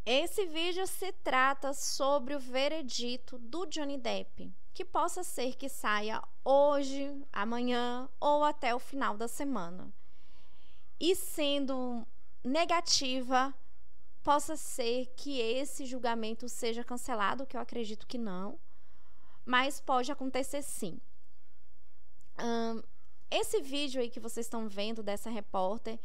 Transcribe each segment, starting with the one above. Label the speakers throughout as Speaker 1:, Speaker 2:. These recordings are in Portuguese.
Speaker 1: Esse vídeo se trata sobre o veredito do Johnny Depp, que possa ser que saia hoje, amanhã ou até o final da semana. E sendo negativa, possa ser que esse julgamento seja cancelado, que eu acredito que não, mas pode acontecer sim. Esse vídeo aí que vocês estão vendo dessa repórter,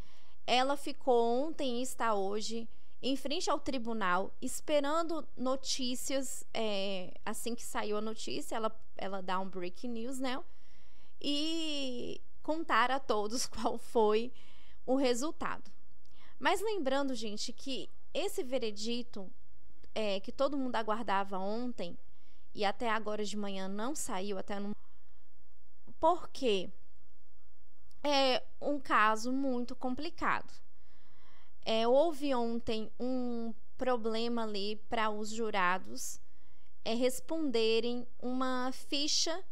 Speaker 1: ela ficou ontem e está hoje em frente ao tribunal, esperando notícias, assim que saiu a notícia, ela dá um breaking news, né? E contar a todos qual foi o resultado. Mas lembrando, gente, que esse veredito que todo mundo aguardava ontem e até agora de manhã não saiu, porque é um caso muito complicado. Houve ontem um problema ali para os jurados responderem uma ficha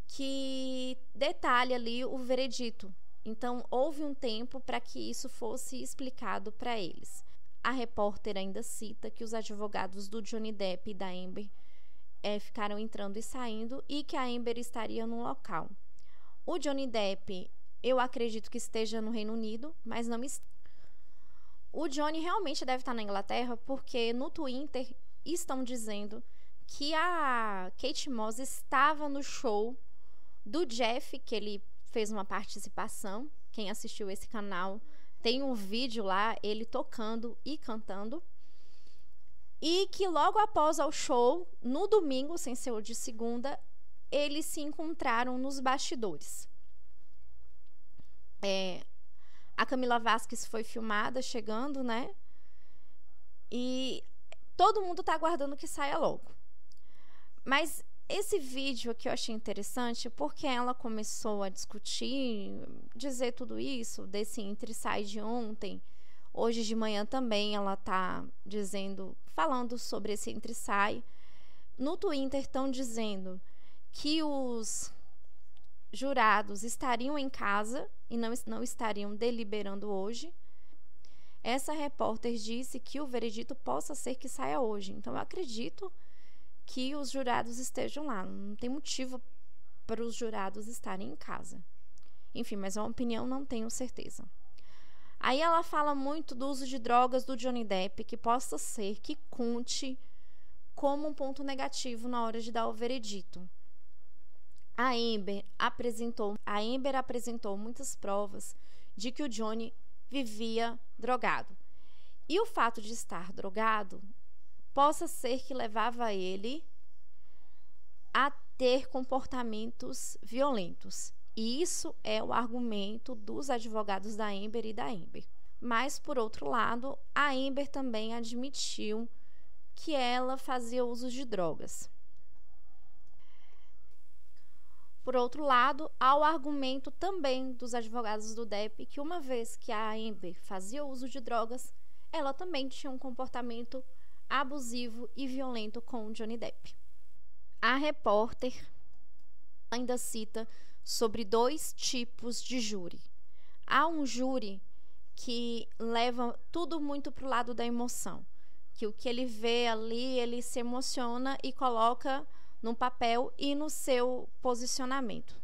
Speaker 1: que detalha ali o veredito. Então, houve um tempo para que isso fosse explicado para eles. A repórter ainda cita que os advogados do Johnny Depp e da Amber ficaram entrando e saindo e que a Amber estaria no local. O Johnny Depp, eu acredito que esteja no Reino Unido, mas não está. O Johnny realmente deve estar na Inglaterra, porque no Twitter estão dizendo que a Kate Moss estava no show do Jeff, que ele fez uma participação. Quem assistiu esse canal tem um vídeo lá, ele tocando e cantando. E que logo após o show, no domingo, sem ser o de segunda, eles se encontraram nos bastidores. A Camila Vasquez foi filmada chegando, né? E todo mundo tá aguardando que saia logo. Mas esse vídeo aqui eu achei interessante porque ela começou a discutir, dizer tudo isso, desse entre e sai de ontem. Hoje de manhã também ela tá falando sobre esse entre e sai. No Twitter estão dizendo que os jurados estariam em casa e não estariam deliberando hoje. Essa repórter disse que o veredito possa ser que saia hoje. Então, eu acredito que os jurados estejam lá. Não tem motivo para os jurados estarem em casa. Enfim, mas é uma opinião, não tenho certeza. Aí ela fala muito do uso de drogas do Johnny Depp, que possa ser que conte como um ponto negativo na hora de dar o veredito. A Amber apresentou muitas provas de que o Johnny vivia drogado. E o fato de estar drogado possa ser que levava ele a ter comportamentos violentos. E isso é o argumento dos advogados da Amber e da Amber. Mas, por outro lado, a Amber também admitiu que ela fazia uso de drogas. Por outro lado, há o argumento também dos advogados do Depp que uma vez que a Amber fazia uso de drogas, ela também tinha um comportamento abusivo e violento com o Johnny Depp. A repórter ainda cita sobre 2 tipos de júri. Há um júri que leva tudo muito para o lado da emoção, que o que ele vê ali, ele se emociona e coloca no papel e no seu posicionamento.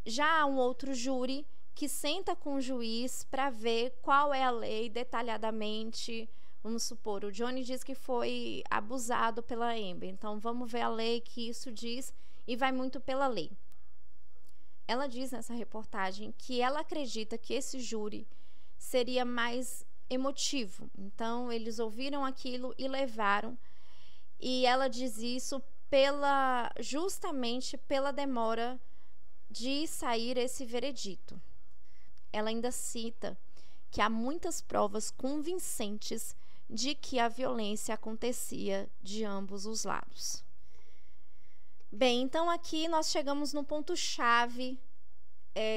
Speaker 1: Já há um outro júri que senta com o juiz para ver qual é a lei detalhadamente. Vamos supor, o Johnny diz que foi abusado pela Amber, então vamos ver a lei que isso diz e vai muito pela lei. Ela diz nessa reportagem que ela acredita que esse júri seria mais emotivo, então eles ouviram aquilo e levaram, e ela diz isso justamente pela demora de sair esse veredito. Ela ainda cita que há muitas provas convincentes de que a violência acontecia de ambos os lados. Bem, então aqui nós chegamos no ponto-chave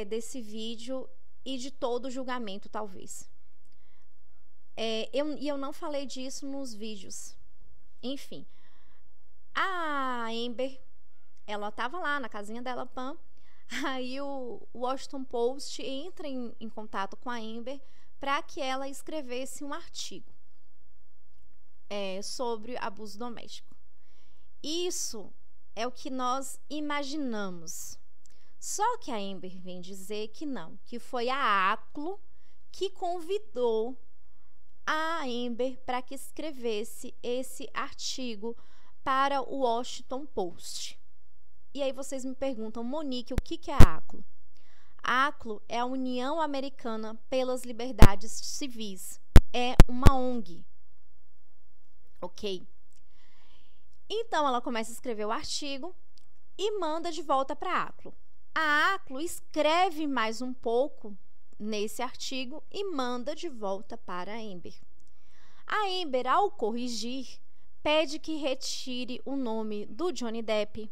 Speaker 1: desse vídeo e de todo o julgamento, talvez. Eu não falei disso nos vídeos. Enfim, a Amber, ela estava lá na casinha dela, aí o Washington Post entra em contato com a Amber para que ela escrevesse um artigo. sobre abuso doméstico. Isso é o que nós imaginamos. Só que a Amber vem dizer que não, que foi a ACLU que convidou a Amber para que escrevesse esse artigo para o Washington Post. E aí vocês me perguntam, Monique, o que é a ACLU? A ACLU é a União Americana pelas Liberdades Civis. É uma ONG. Ok? Então, ela começa a escrever o artigo e manda de volta para a ACLU. A ACLU escreve mais um pouco nesse artigo e manda de volta para a Amber. A Amber, ao corrigir, pede que retire o nome do Johnny Depp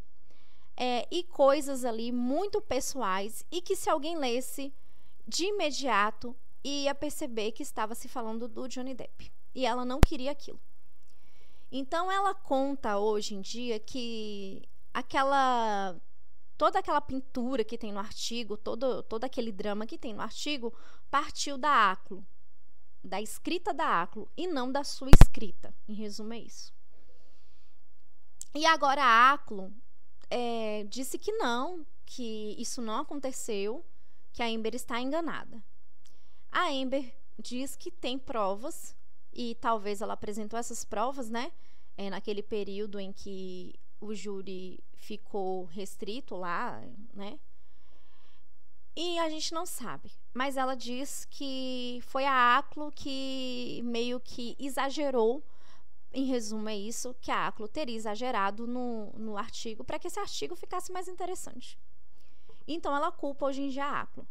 Speaker 1: e coisas ali muito pessoais e que se alguém lesse, de imediato ia perceber que estava se falando do Johnny Depp. E ela não queria aquilo. Então, ela conta hoje em dia que toda aquela pintura que tem no artigo, todo aquele drama que tem no artigo, partiu da ACLU, da escrita da ACLU, e não da sua escrita. Em resumo, é isso. E agora a ACLU disse que não, que isso não aconteceu, que a Amber está enganada. A Amber diz que tem provas, e talvez ela apresentou essas provas, né? Naquele período em que o júri ficou restrito lá, né? E a gente não sabe. Mas ela diz que foi a ACLU que meio que exagerou. Em resumo, é isso, que a ACLU teria exagerado no artigo para que esse artigo ficasse mais interessante. Então, ela culpa hoje em dia a ACLU.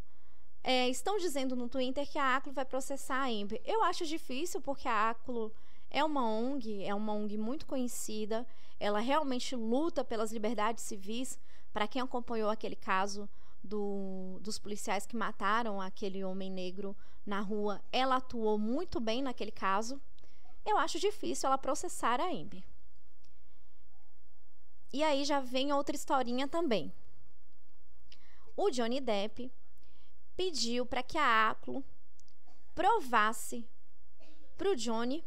Speaker 1: Estão dizendo no Twitter que a ACLU vai processar a Amber. Eu acho difícil, porque a ACLU é uma ONG muito conhecida. Ela realmente luta pelas liberdades civis. Para quem acompanhou aquele caso dos policiais que mataram aquele homem negro na rua, ela atuou muito bem naquele caso. Eu acho difícil ela processar a Amber. E aí já vem outra historinha também. O Johnny Depp pediu para que a ACLU provasse para o Johnny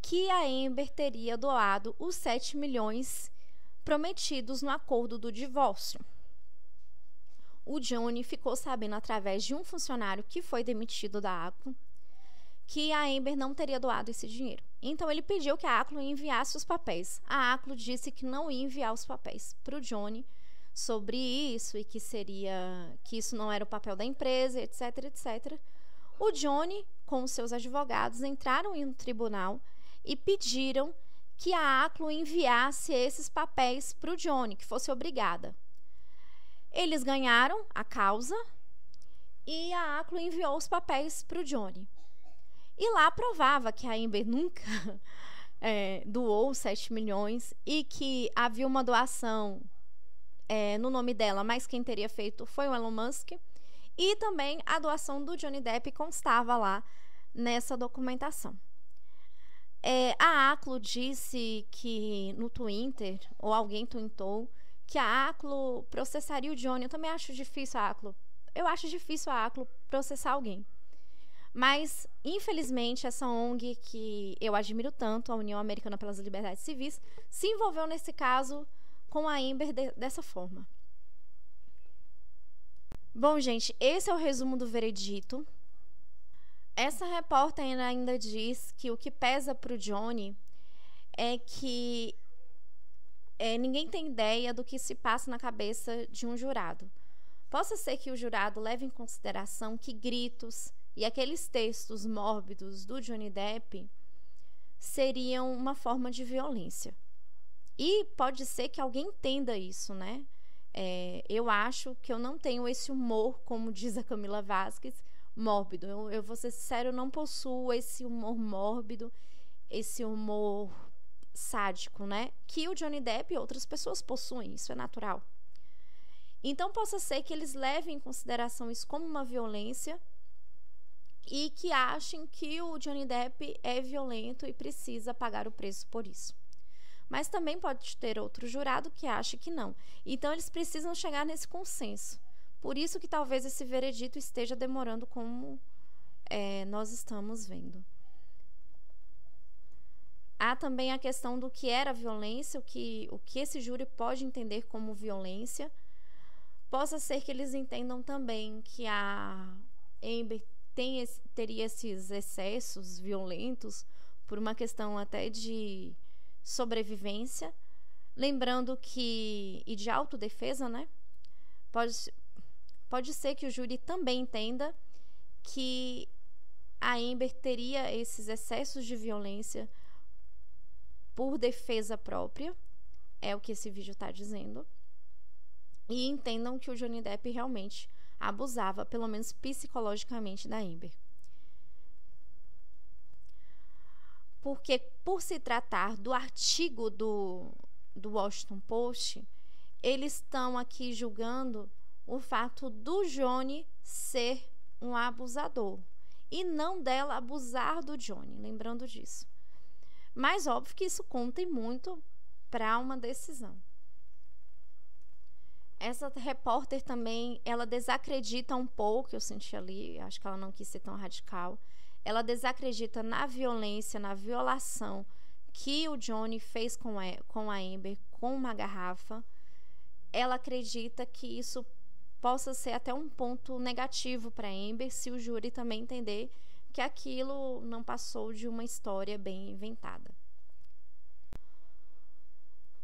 Speaker 1: que a Amber teria doado os 7 milhões prometidos no acordo do divórcio. O Johnny ficou sabendo através de um funcionário que foi demitido da ACLU que a Amber não teria doado esse dinheiro. Então, ele pediu que a ACLU enviasse os papéis. A ACLU disse que não ia enviar os papéis para o Johnny sobre isso e que isso não era o papel da empresa, etc, etc. O Johnny, com os seus advogados, entraram em um tribunal e pediram que a ACLU enviasse esses papéis para o Johnny, que fosse obrigada. Eles ganharam a causa e a ACLU enviou os papéis para o Johnny. E lá provava que a Amber nunca doou 7 milhões e que havia uma doação no nome dela, mas quem teria feito foi o Elon Musk. E também a doação do Johnny Depp constava lá nessa documentação. A ACLU disse que no Twitter, ou alguém tweetou, que a ACLU processaria o Johnny. Eu também acho difícil a ACLU. Eu acho difícil a ACLU processar alguém. Mas, infelizmente, essa ONG que eu admiro tanto, a União Americana pelas Liberdades Civis, se envolveu nesse caso com a Amber dessa forma. Bom, gente, esse é o resumo do veredito. Essa repórter ainda diz que o que pesa para o Johnny é que ninguém tem ideia do que se passa na cabeça de um jurado. Possa ser que o jurado leve em consideração que gritos e aqueles textos mórbidos do Johnny Depp seriam uma forma de violência. E pode ser que alguém entenda isso, né? Eu acho que eu não tenho esse humor, como diz a Camila Vasquez, mórbido. Eu vou ser sincero, eu não possuo esse humor mórbido, esse humor sádico, né? Que o Johnny Depp e outras pessoas possuem, isso é natural. Então, possa ser que eles levem em consideração isso como uma violência e que achem que o Johnny Depp é violento e precisa pagar o preço por isso. Mas também pode ter outro jurado que ache que não. Então, eles precisam chegar nesse consenso. Por isso que talvez esse veredito esteja demorando como nós estamos vendo. Há também a questão do que era violência, o que esse júri pode entender como violência. Possa ser que eles entendam também que a Amber teria esses excessos violentos por uma questão até de sobrevivência. Lembrando que, e de autodefesa, né? Pode ser que o júri também entenda que a Amber teria esses excessos de violência por defesa própria, é o que esse vídeo está dizendo, e entendam que o Johnny Depp realmente abusava, pelo menos psicologicamente, da Amber. Porque, por se tratar do artigo do Washington Post, eles estão aqui julgando o fato do Johnny ser um abusador e não dela abusar do Johnny, lembrando disso. Mas óbvio que isso conta muito para uma decisão. Essa repórter também, ela desacredita um pouco, eu senti ali, acho que ela não quis ser tão radical, ela desacredita na violência, na violação que o Johnny fez com a Amber, com uma garrafa. Ela acredita que isso possa ser até um ponto negativo para a Amber, se o júri também entender que aquilo não passou de uma história bem inventada.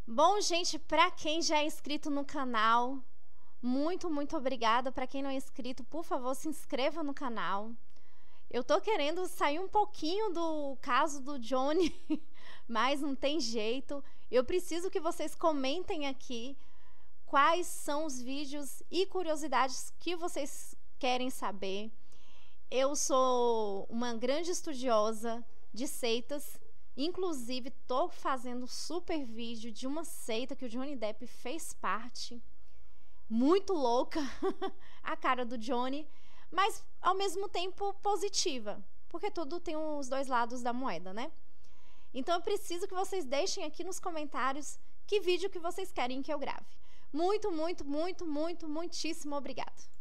Speaker 1: Bom, gente, para quem já é inscrito no canal, muito obrigada. Para quem não é inscrito, por favor, se inscreva no canal. Eu tô querendo sair um pouquinho do caso do Johnny, mas não tem jeito. Eu preciso que vocês comentem aqui quais são os vídeos e curiosidades que vocês querem saber. Eu sou uma grande estudiosa de seitas, inclusive estou fazendo super vídeo de uma seita que o Johnny Depp fez parte. Muito louca a cara do Johnny, mas ao mesmo tempo positiva, porque tudo tem os dois lados da moeda, né? Então eu preciso que vocês deixem aqui nos comentários que vídeo que vocês querem que eu grave. Muitíssimo obrigado.